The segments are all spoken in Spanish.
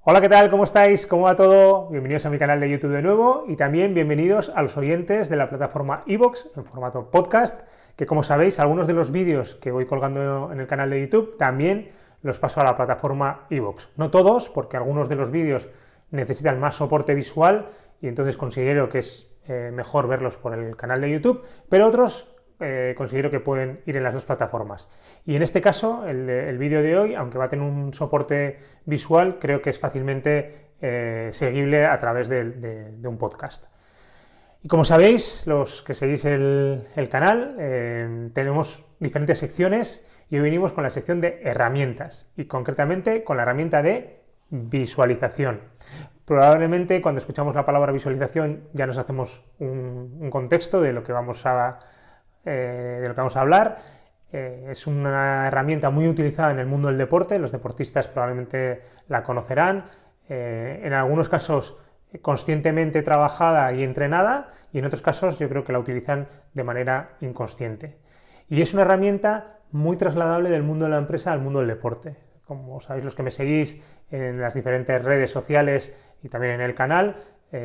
Hola, ¿qué tal? ¿Cómo estáis? ¿Cómo va todo? Bienvenidos a mi canal de YouTube de nuevo y también bienvenidos a los oyentes de la plataforma iVoox en formato podcast, que como sabéis, algunos de los vídeos que voy colgando en el canal de YouTube también los paso a la plataforma iVoox. No todos, porque algunos de los vídeos necesitan más soporte visual y entonces considero que es mejor verlos por el canal de YouTube, pero otros considero que pueden ir en las dos plataformas. Y en este caso, el vídeo de hoy, aunque va a tener un soporte visual, creo que es fácilmente seguible a través de un podcast. Y como sabéis, los que seguís el canal, tenemos diferentes secciones y hoy venimos con la sección de herramientas y concretamente con la herramienta de visualización. Probablemente cuando escuchamos la palabra visualización ya nos hacemos un contexto de lo que vamos a hablar. Es una herramienta muy utilizada en el mundo del deporte, los deportistas probablemente la conocerán, en algunos casos conscientemente trabajada y entrenada, y en otros casos yo creo que la utilizan de manera inconsciente. Y es una herramienta muy trasladable del mundo de la empresa al mundo del deporte. Como sabéis los que me seguís en las diferentes redes sociales y también en el canal,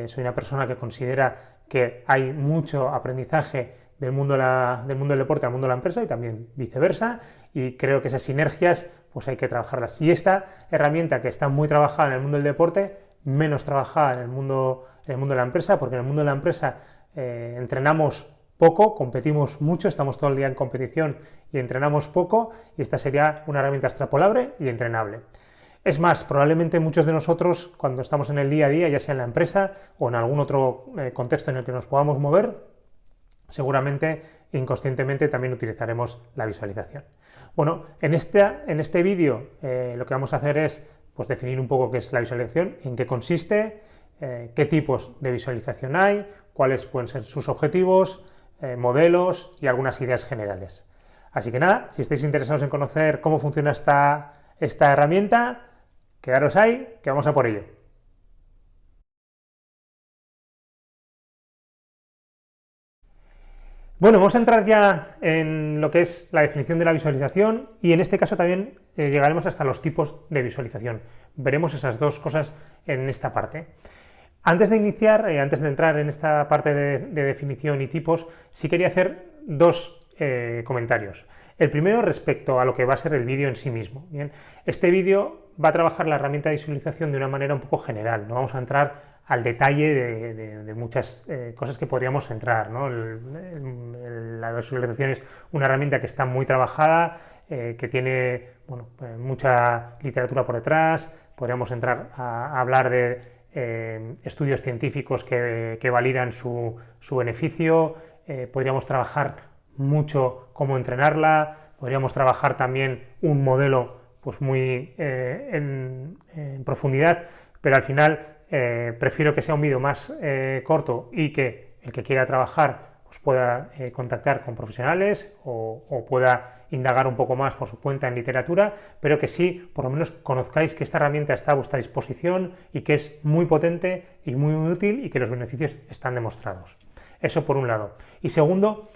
soy una persona que considera que hay mucho aprendizaje del mundo del deporte al mundo de la empresa y también viceversa, y creo que esas sinergias pues hay que trabajarlas. Y esta herramienta, que está muy trabajada en el mundo del deporte, menos trabajada en el mundo de la empresa, porque en el mundo de la empresa entrenamos poco, competimos mucho, estamos todo el día en competición y entrenamos poco, y esta sería una herramienta extrapolable y entrenable. Es más, probablemente muchos de nosotros, cuando estamos en el día a día, ya sea en la empresa o en algún otro contexto en el que nos podamos mover, seguramente inconscientemente también utilizaremos la visualización. Bueno, en este vídeo lo que vamos a hacer es pues, definir un poco qué es la visualización, en qué consiste, qué tipos de visualización hay, cuáles pueden ser sus objetivos, modelos y algunas ideas generales. Así que nada, si estáis interesados en conocer cómo funciona esta herramienta, quedaros ahí, que vamos a por ello. Bueno, vamos a entrar ya en lo que es la definición de la visualización y en este caso también llegaremos hasta los tipos de visualización. Veremos esas dos cosas en esta parte. Antes de iniciar, antes de entrar en esta parte de definición y tipos, sí quería hacer dos comentarios. El primero respecto a lo que va a ser el vídeo en sí mismo. Bien, este vídeo va a trabajar la herramienta de visualización de una manera un poco general, no vamos a entrar al detalle de muchas cosas que podríamos entrar, ¿no? La visualización es una herramienta que está muy trabajada, que tiene bueno, mucha literatura por detrás, podríamos entrar a hablar de estudios científicos que validan su beneficio, podríamos trabajar mucho cómo entrenarla, podríamos trabajar también un modelo pues muy en profundidad, pero al final prefiero que sea un vídeo más corto y que el que quiera trabajar pues pueda contactar con profesionales o pueda indagar un poco más por su cuenta en literatura, pero que sí, por lo menos conozcáis que esta herramienta está a vuestra disposición y que es muy potente y muy útil y que los beneficios están demostrados. Eso por un lado. Y segundo,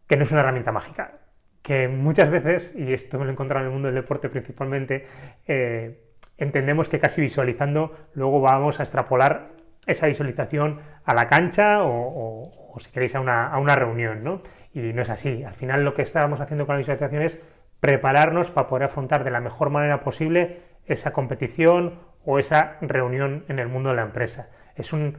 que no es una herramienta mágica, que muchas veces, y esto me lo he encontrado en el mundo del deporte principalmente, entendemos que casi visualizando luego vamos a extrapolar esa visualización a la cancha o si queréis a una reunión, ¿no? Y no es así. Al final lo que estamos haciendo con la visualización es prepararnos para poder afrontar de la mejor manera posible esa competición o esa reunión en el mundo de la empresa. Es un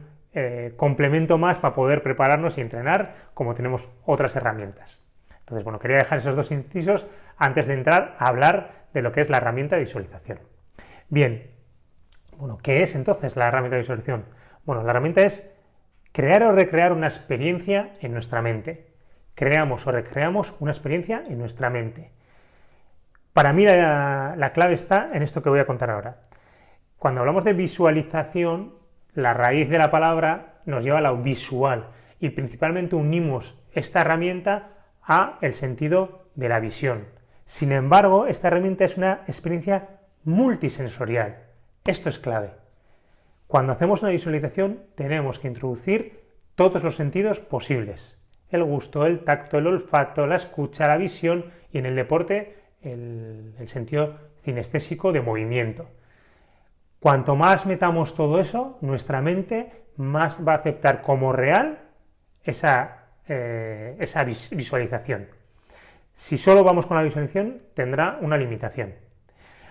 complemento más para poder prepararnos y entrenar como tenemos otras herramientas. Entonces, bueno, quería dejar esos dos incisos antes de entrar a hablar de lo que es la herramienta de visualización. Bien, bueno, ¿qué es entonces la herramienta de visualización? Bueno, la herramienta es crear o recrear una experiencia en nuestra mente. Creamos o recreamos una experiencia en nuestra mente. Para mí la clave está en esto que voy a contar ahora. Cuando hablamos de visualización, la raíz de la palabra nos lleva a lo visual y principalmente unimos esta herramienta a el sentido de la visión. Sin embargo, esta herramienta es una experiencia multisensorial. Esto es clave. Cuando hacemos una visualización tenemos que introducir todos los sentidos posibles. El gusto, el tacto, el olfato, la escucha, la visión y en el deporte el sentido cinestésico de movimiento. Cuanto más metamos todo eso, nuestra mente más va a aceptar como real esa visualización. Si solo vamos con la visualización, tendrá una limitación.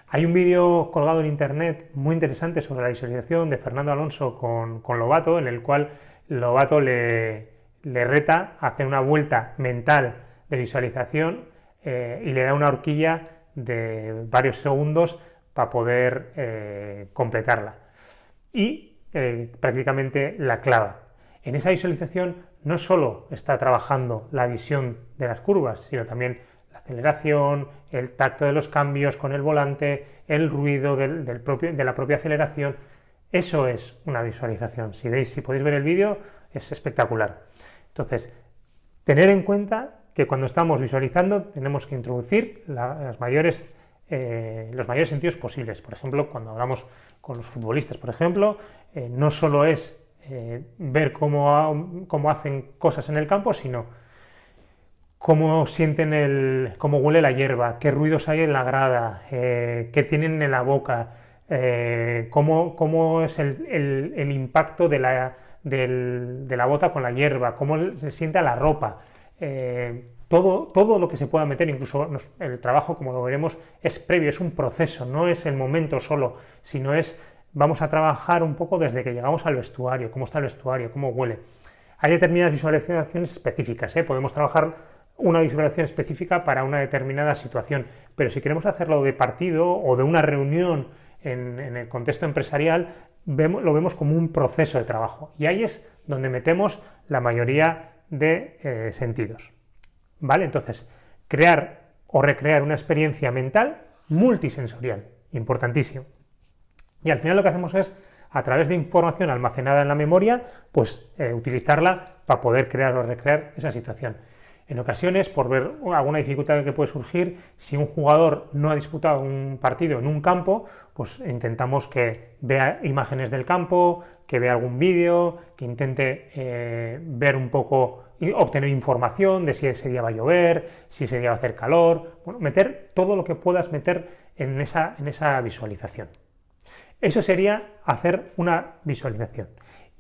Hay un vídeo colgado en internet muy interesante sobre la visualización de Fernando Alonso con Lobato, en el cual Lobato le reta a hacer una vuelta mental de visualización y le da una horquilla de varios segundos para poder completarla. Y prácticamente la clava. En esa visualización no solo está trabajando la visión de las curvas, sino también la aceleración, el tacto de los cambios con el volante, el ruido de la propia aceleración. Eso es una visualización. Si podéis ver el vídeo, es espectacular. Entonces, tener en cuenta que cuando estamos visualizando tenemos que introducir los mayores sentidos posibles. Por ejemplo, cuando hablamos con los futbolistas, por ejemplo, no solo es ver cómo hacen cosas en el campo, sino cómo sienten cómo huele la hierba, qué ruidos hay en la grada, qué tienen en la boca, cómo es el impacto de la bota con la hierba, cómo se siente la ropa. Todo lo que se pueda meter, incluso el trabajo, como lo veremos, es previo, es un proceso, no es el momento solo, sino vamos a trabajar un poco desde que llegamos al vestuario, cómo está el vestuario, cómo huele. Hay determinadas visualizaciones específicas, podemos trabajar una visualización específica para una determinada situación, pero si queremos hacerlo de partido o de una reunión en el contexto empresarial, lo vemos como un proceso de trabajo, y ahí es donde metemos la mayoría de sentidos. ¿Vale? Entonces, crear o recrear una experiencia mental multisensorial, importantísimo. Y al final lo que hacemos es, a través de información almacenada en la memoria, pues utilizarla para poder crear o recrear esa situación. En ocasiones, por ver alguna dificultad que puede surgir, si un jugador no ha disputado un partido en un campo, pues intentamos que vea imágenes del campo, que vea algún vídeo, que intente ver un poco, obtener información de si ese día va a llover, si ese día va a hacer calor, bueno, meter todo lo que puedas meter en esa visualización. Eso sería hacer una visualización.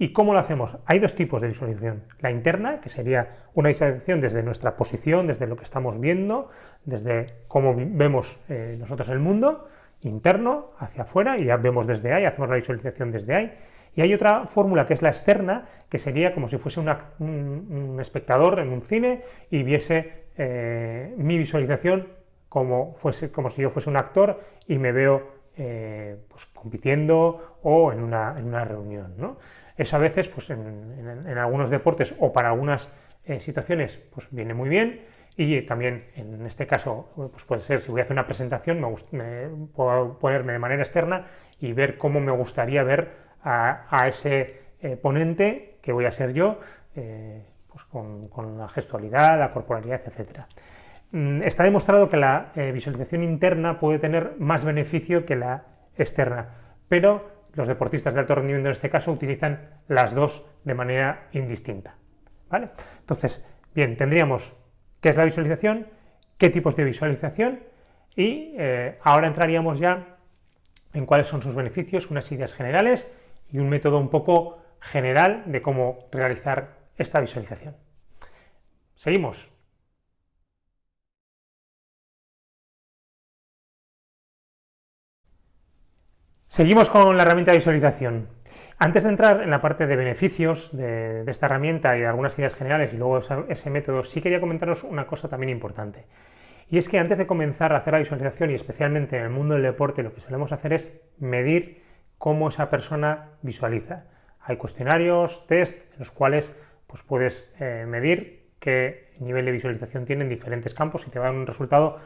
¿Y cómo lo hacemos? Hay dos tipos de visualización. La interna, que sería una visualización desde nuestra posición, desde lo que estamos viendo, desde cómo vemos nosotros el mundo, interno, hacia afuera, y ya vemos desde ahí, hacemos la visualización desde ahí. Y hay otra fórmula que es la externa, que sería como si fuese un espectador en un cine y viese mi visualización como si yo fuese un actor y me veo pues compitiendo o en una reunión, ¿no? Eso a veces, pues en algunos deportes o para algunas situaciones, pues viene muy bien, y también en este caso, pues puede ser, si voy a hacer una presentación, me puedo ponerme de manera externa y ver cómo me gustaría ver a ese ponente que voy a ser yo, pues con la gestualidad, la corporalidad, etc. Está demostrado que la visualización interna puede tener más beneficio que la externa, pero los deportistas de alto rendimiento en este caso utilizan las dos de manera indistinta. ¿Vale? Entonces, bien, tendríamos qué es la visualización, qué tipos de visualización, y ahora entraríamos ya en cuáles son sus beneficios, unas ideas generales y un método un poco general de cómo realizar esta visualización. Seguimos. Seguimos con la herramienta de visualización. Antes de entrar en la parte de beneficios de esta herramienta y de algunas ideas generales y luego ese método, sí quería comentaros una cosa también importante. Y es que antes de comenzar a hacer la visualización, y especialmente en el mundo del deporte, lo que solemos hacer es medir cómo esa persona visualiza. Hay cuestionarios, test, en los cuales pues puedes medir qué nivel de visualización tiene en diferentes campos y te dan un resultado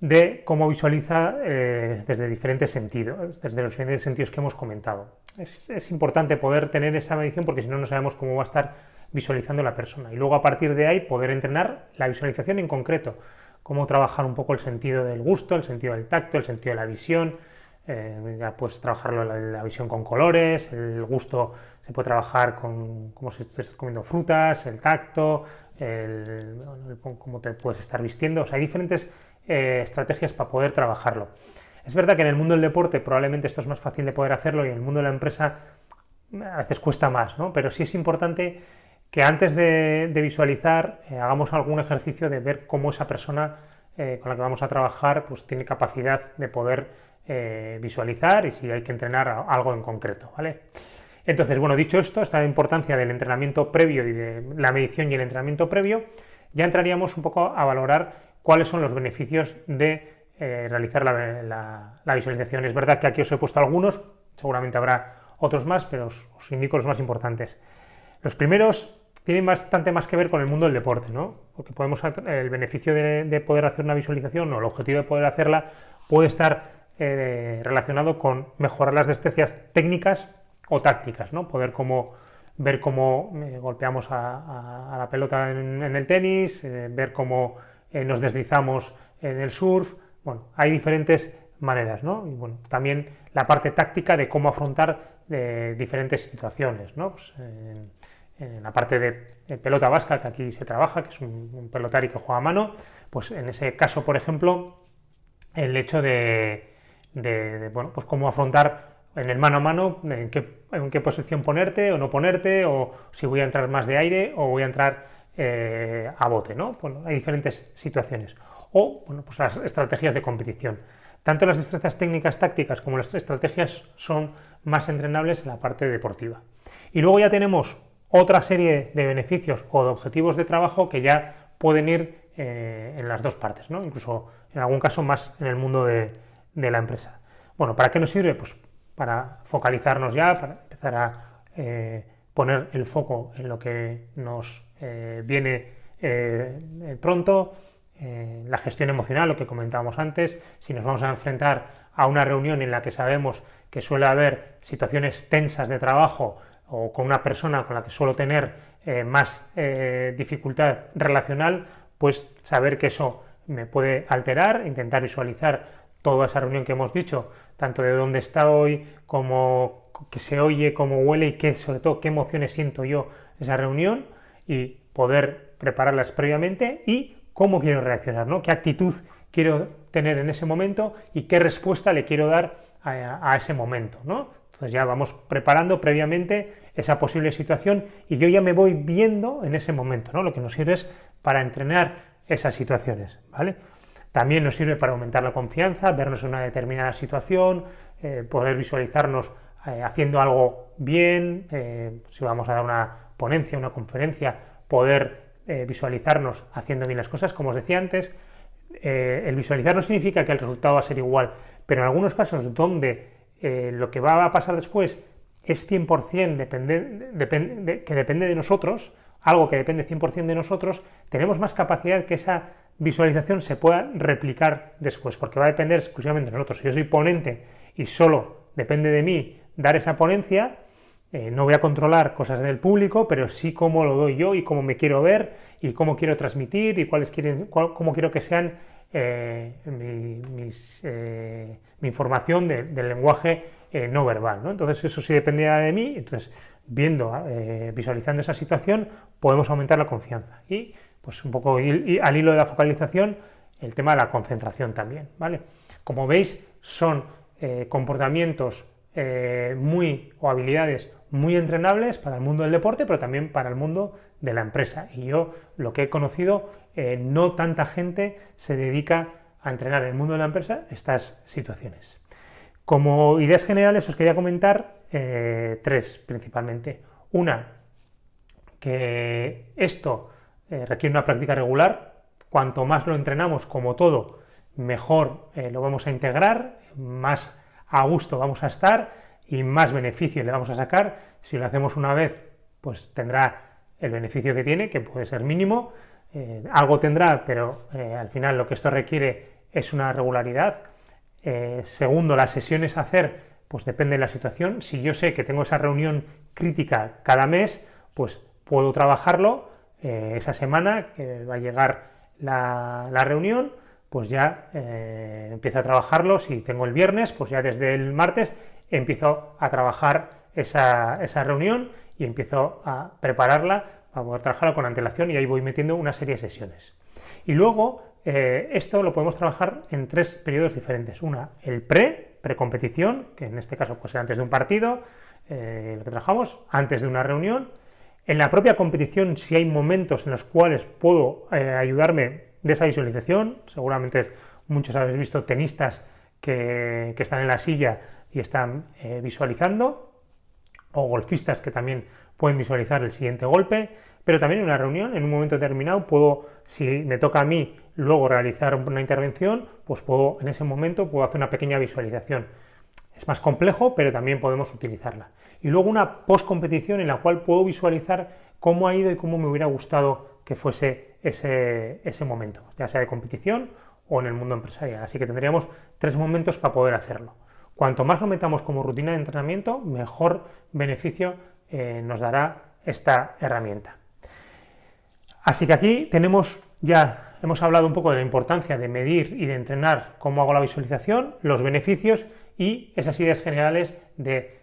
de cómo visualiza desde diferentes sentidos, desde los diferentes sentidos que hemos comentado. Es importante poder tener esa medición porque si no, no sabemos cómo va a estar visualizando la persona. Y luego a partir de ahí poder entrenar la visualización en concreto, cómo trabajar un poco el sentido del gusto, el sentido del tacto, el sentido de la visión. Ya puedes trabajarlo la visión con colores, el gusto se puede trabajar como si estés comiendo frutas, el tacto, cómo te puedes estar vistiendo. O sea, hay diferentes estrategias para poder trabajarlo. Es verdad que en el mundo del deporte probablemente esto es más fácil de poder hacerlo y en el mundo de la empresa a veces cuesta más, ¿no? Pero sí es importante que antes de visualizar hagamos algún ejercicio de ver cómo esa persona con la que vamos a trabajar pues tiene capacidad de poder visualizar y si hay que entrenar algo en concreto, ¿vale? Entonces, bueno, dicho esto, esta importancia del entrenamiento previo y de la medición y el entrenamiento previo, ya entraríamos un poco a valorar cuáles son los beneficios de realizar la visualización. Es verdad que aquí os he puesto algunos, seguramente habrá otros más, pero os indico los más importantes. Los primeros tienen bastante más que ver con el mundo del deporte, ¿no? Porque el beneficio de poder hacer una visualización o el objetivo de poder hacerla puede estar relacionado con mejorar las destrezas técnicas o tácticas, ¿no? Poder ver cómo golpeamos a la pelota en el tenis, ver cómo nos deslizamos en el surf. Bueno, hay diferentes maneras, ¿no? Y bueno, también la parte táctica de cómo afrontar diferentes situaciones, ¿no? Pues, en la parte de pelota vasca, que aquí se trabaja, que es un pelotari que juega a mano, pues en ese caso, por ejemplo, el hecho bueno, pues cómo afrontar en el mano a mano, en qué posición ponerte o no ponerte, o si voy a entrar más de aire o voy a entrar a bote, ¿no? Bueno, hay diferentes situaciones. O, bueno, pues las estrategias de competición. Tanto las destrezas técnicas tácticas como las estrategias son más entrenables en la parte deportiva. Y luego ya tenemos otra serie de beneficios o de objetivos de trabajo que ya pueden ir en las dos partes, ¿no? Incluso en algún caso más en el mundo de la empresa. Bueno, ¿para qué nos sirve? Pues para focalizarnos ya, para empezar a poner el foco en lo que nos viene pronto, la gestión emocional, lo que comentábamos antes. Si nos vamos a enfrentar a una reunión en la que sabemos que suele haber situaciones tensas de trabajo o con una persona con la que suelo tener más dificultad relacional, pues saber que eso me puede alterar, intentar visualizar toda esa reunión que hemos dicho, tanto de dónde está hoy, como que se oye, cómo huele y sobre todo qué emociones siento yo en esa reunión y poder prepararlas previamente y cómo quiero reaccionar, ¿no? Qué actitud quiero tener en ese momento y qué respuesta le quiero dar a ese momento, ¿no? Entonces ya vamos preparando previamente esa posible situación y yo ya me voy viendo en ese momento, ¿no? Lo que nos sirve es para entrenar esas situaciones, ¿vale? También nos sirve para aumentar la confianza, vernos en una determinada situación, poder visualizarnos haciendo algo bien, si vamos a dar una ponencia, una conferencia, poder visualizarnos haciendo bien las cosas, como os decía antes. El visualizar no significa que el resultado va a ser igual, pero en algunos casos donde lo que va a pasar después es 100% que depende de nosotros, algo que depende 100% de nosotros, tenemos más capacidad que esa visualización se pueda replicar después, porque va a depender exclusivamente de nosotros. Si yo soy ponente y solo depende de mí dar esa ponencia, no voy a controlar cosas del público, pero sí cómo lo doy yo y cómo me quiero ver y cómo quiero transmitir y cómo quiero que sean mi información del lenguaje no verbal, ¿no? Entonces eso sí dependía de mí, entonces visualizando esa situación podemos aumentar la confianza y pues un poco y al hilo de la focalización el tema de la concentración también, ¿vale? Como veis son comportamientos o habilidades muy entrenables para el mundo del deporte, pero también para el mundo de la empresa. Y yo lo que he conocido, no tanta gente se dedica a entrenar en el mundo de la empresa estas situaciones. Como ideas generales os quería comentar tres principalmente. Una, que esto requiere una práctica regular. Cuanto más lo entrenamos, como todo, mejor lo vamos a integrar, más a gusto vamos a estar y más beneficio le vamos a sacar. Si lo hacemos una vez, pues tendrá el beneficio que tiene, que puede ser mínimo, algo tendrá, pero al final lo que esto requiere es una regularidad. Segundo, las sesiones a hacer, pues depende de la situación. Si yo sé que tengo esa reunión crítica cada mes, pues puedo trabajarlo esa semana que va a llegar la reunión, pues ya empiezo a trabajarlo. Si tengo el viernes, pues ya desde el martes empiezo a trabajar esa reunión y empiezo a prepararla para poder trabajarla con antelación y ahí voy metiendo una serie de sesiones. Y luego esto lo podemos trabajar en 3 periodos diferentes. Una, el precompetición, que en este caso puede ser antes de un partido, lo que trabajamos, antes de una reunión. En la propia competición, si hay momentos en los cuales puedo ayudarme de esa visualización, seguramente muchos habéis visto tenistas que están en la silla y están visualizando, o golfistas que también pueden visualizar el siguiente golpe, pero también en una reunión, en un momento determinado, puedo, si me toca a mí luego realizar una intervención, pues puedo, en ese momento, puedo hacer una pequeña visualización. Es más complejo, pero también podemos utilizarla. Y luego una post-competición en la cual puedo visualizar cómo ha ido y cómo me hubiera gustado que fuese ese momento, ya sea de competición o en el mundo empresarial. Así que tendríamos 3 momentos para poder hacerlo. Cuanto más lo metamos como rutina de entrenamiento, mejor beneficio nos dará esta herramienta. Así que aquí hemos hablado un poco de la importancia de medir y de entrenar cómo hago la visualización, los beneficios y esas ideas generales de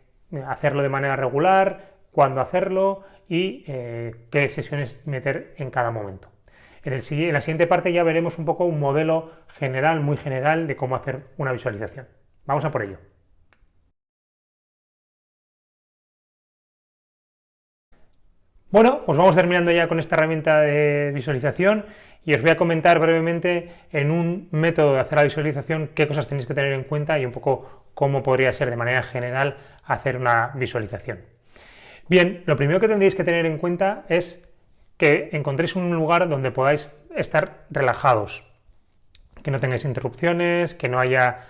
hacerlo de manera regular, cuándo hacerlo y qué sesiones meter en cada momento. En la siguiente parte ya veremos un poco un modelo general, muy general, de cómo hacer una visualización. Vamos a por ello. Bueno, pues vamos terminando ya con esta herramienta de visualización y os voy a comentar brevemente en un método de hacer la visualización qué cosas tenéis que tener en cuenta y un poco cómo podría ser de manera general hacer una visualización. Bien, lo primero que tendréis que tener en cuenta es que encontréis un lugar donde podáis estar relajados, que no tengáis interrupciones, que no haya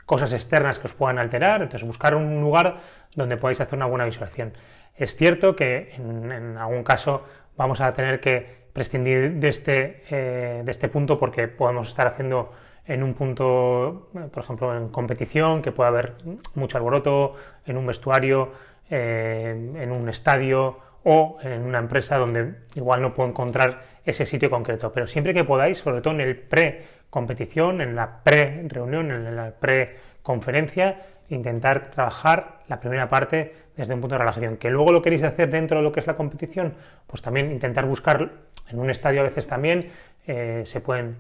cosas externas que os puedan alterar, entonces buscar un lugar donde podáis hacer una buena visualización. Es cierto que en algún caso vamos a tener que prescindir de este punto porque podemos estar haciendo en un punto, por ejemplo, en competición, que puede haber mucho alboroto, en un vestuario, en un estadio o en una empresa donde igual no puedo encontrar ese sitio concreto. Pero siempre que podáis, sobre todo en el pre-competición, en la pre-reunión, en la pre-conferencia, intentar trabajar la primera parte desde un punto de relajación. Que luego lo queréis hacer dentro de lo que es la competición, pues también intentar buscar, en un estadio a veces también se pueden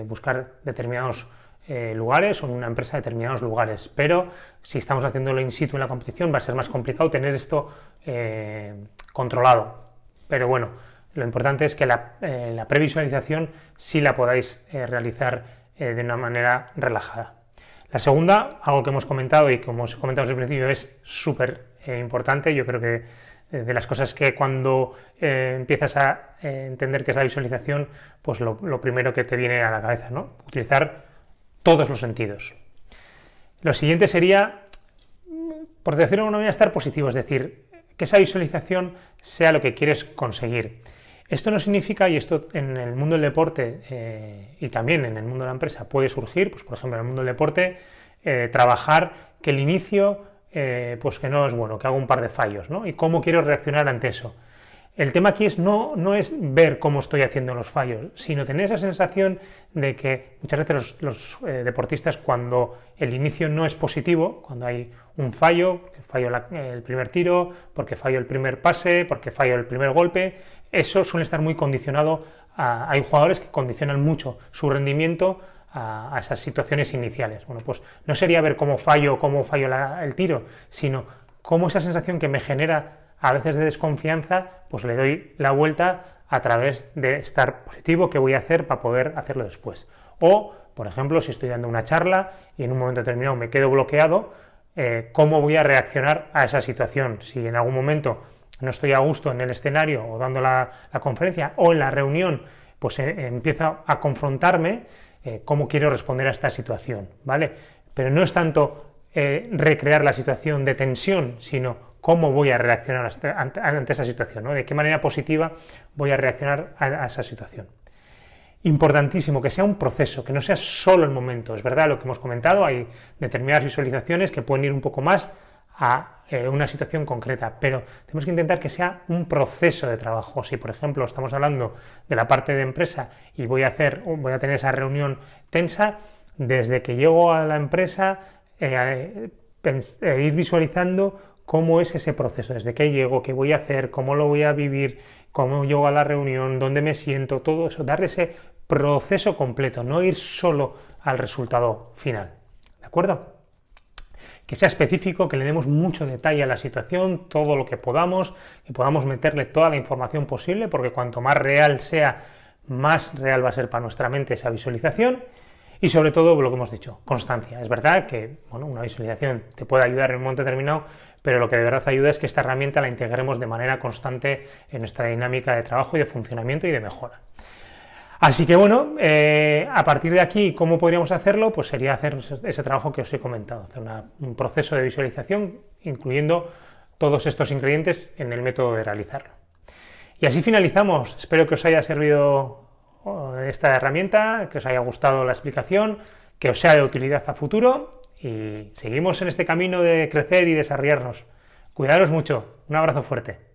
buscar determinados lugares o en una empresa determinados lugares, pero si estamos haciéndolo in situ en la competición va a ser más complicado tener esto controlado. Pero bueno, lo importante es que la previsualización sí la podáis realizar de una manera relajada. La segunda, algo que hemos comentado y como os he comentado desde el principio, es súper importante. Yo creo que de las cosas que cuando empiezas a entender qué es la visualización, pues lo primero que te viene a la cabeza, ¿no? Utilizar todos los sentidos. Lo siguiente sería, por decirlo de alguna manera, estar positivo, es decir, que esa visualización sea lo que quieres conseguir. Esto no significa, y esto en el mundo del deporte y también en el mundo de la empresa puede surgir, pues por ejemplo en el mundo del deporte, trabajar que el inicio pues que no es bueno, que hago un par de fallos, ¿no? Y cómo quiero reaccionar ante eso. El tema aquí no es ver cómo estoy haciendo los fallos, sino tener esa sensación de que muchas veces los deportistas, cuando el inicio no es positivo, cuando hay un fallo, que fallo el primer tiro, porque fallo el primer pase, porque fallo el primer golpe, eso suele estar muy condicionado hay jugadores que condicionan mucho su rendimiento a esas situaciones iniciales. Bueno, pues no sería ver cómo fallo el tiro, sino cómo esa sensación que me genera a veces de desconfianza, pues le doy la vuelta a través de estar positivo, qué voy a hacer para poder hacerlo después. O, por ejemplo, si estoy dando una charla y en un momento determinado me quedo bloqueado, ¿cómo voy a reaccionar a esa situación? Si en algún momento no estoy a gusto en el escenario o dando la conferencia o en la reunión, pues empiezo a confrontarme, cómo quiero responder a esta situación, ¿vale? Pero no es tanto recrear la situación de tensión, sino cómo voy a reaccionar ante esa situación, ¿no? De qué manera positiva voy a reaccionar a esa situación. Importantísimo que sea un proceso, que no sea solo el momento. Es verdad lo que hemos comentado, hay determinadas visualizaciones que pueden ir un poco más a una situación concreta, pero tenemos que intentar que sea un proceso de trabajo. Si, por ejemplo, estamos hablando de la parte de empresa y voy a tener esa reunión tensa, desde que llego a la empresa, ir visualizando cómo es ese proceso, desde que llego, qué voy a hacer, cómo lo voy a vivir, cómo llego a la reunión, dónde me siento, todo eso, darle ese proceso completo, no ir solo al resultado final, ¿de acuerdo? Que sea específico, que le demos mucho detalle a la situación, todo lo que podamos, que podamos meterle toda la información posible, porque cuanto más real sea, más real va a ser para nuestra mente esa visualización. Y sobre todo, lo que hemos dicho, constancia. Es verdad que una visualización te puede ayudar en un momento determinado, pero lo que de verdad ayuda es que esta herramienta la integremos de manera constante en nuestra dinámica de trabajo y de funcionamiento y de mejora. Así que bueno, a partir de aquí, ¿cómo podríamos hacerlo? Pues sería hacer ese trabajo que os he comentado, hacer un proceso de visualización incluyendo todos estos ingredientes en el método de realizarlo. Y así finalizamos. Espero que os haya servido esta herramienta, que os haya gustado la explicación, que os sea de utilidad a futuro y seguimos en este camino de crecer y desarrollarnos. Cuidaros mucho. Un abrazo fuerte.